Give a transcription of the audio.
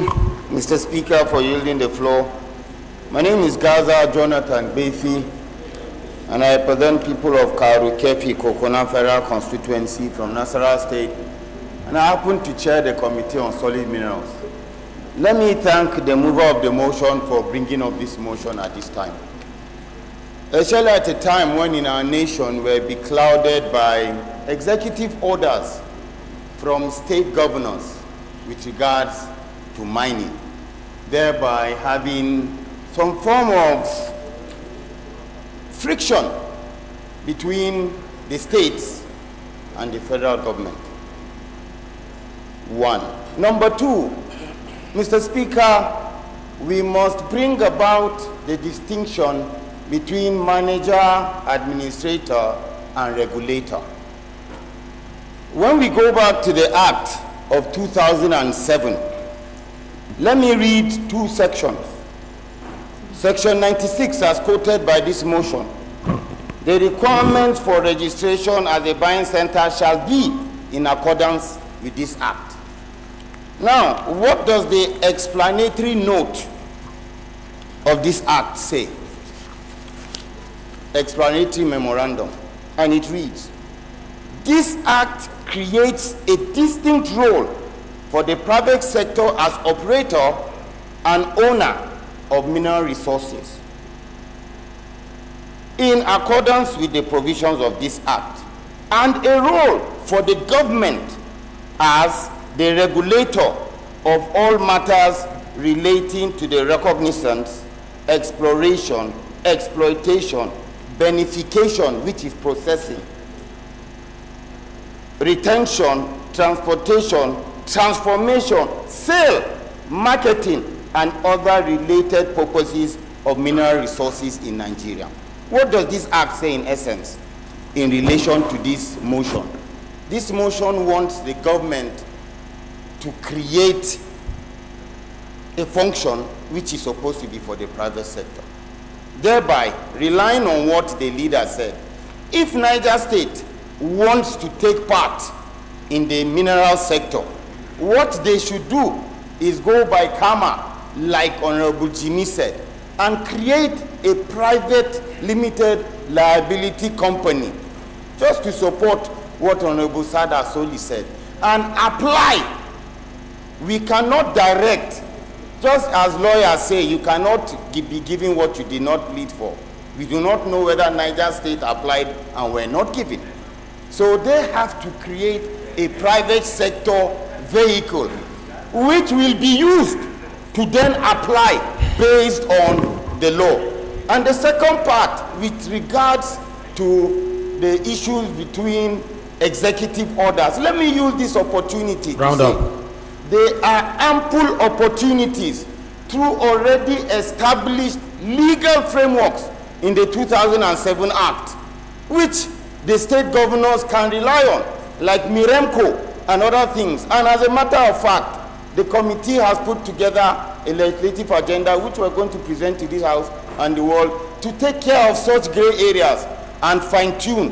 you, Mr. Speaker, for yielding the floor. My name is Gaza Jonathan Gbefini, and I represent people of Kefi Kokona Federal Constituency from Nasarawa State, and I happen to chair the Committee on Solid Minerals. Let me thank the mover of the motion for bringing up this motion at this time, especially at a time when in our nation we're beclouded by executive orders from state governors with regards to mining, thereby having some form of friction between the states and the federal government. One. Number two, Mr. Speaker, we must bring about the distinction between manager, administrator, and regulator. When we go back to the Act of 2007, let me read two sections. Section 96, as quoted by this motion, the requirements for registration as a buying center shall be in accordance with this Act. Now, what does the explanatory note of this Act say? Explanatory memorandum, and it reads, this Act creates a distinct role for the private sector as operator and owner of mineral resources in accordance with the provisions of this Act, and a role for the government as the regulator of all matters relating to the recognizance, exploration, exploitation, beneficiation, which is processing, retention, transportation, transformation, sale, marketing, and other related purposes of mineral resources in Nigeria. What does this Act say in essence in relation to this motion? This motion wants the government to create a function which is supposed to be for the private sector, thereby relying on what the leader said. If Niger State wants to take part in the mineral sector, what they should do is go by karma, like Honorable Jimmy said, and create a private limited liability company just to support what Honorable Sada Soli said, and apply. We cannot direct, just as lawyers say, you cannot be given what you did not plead for. We do not know whether Niger State applied and were not given. So they have to create a private sector vehicle which will be used to then apply based on the law. And the second part, with regards to the issues between executive orders, let me use this opportunity to say there are ample opportunities through already established legal frameworks in the 2007 Act, which the state governors can rely on, like Miremco and other things. And as a matter of fact, the committee has put together a legislative agenda which we're going to present to this House and the world to take care of such gray areas and fine-tune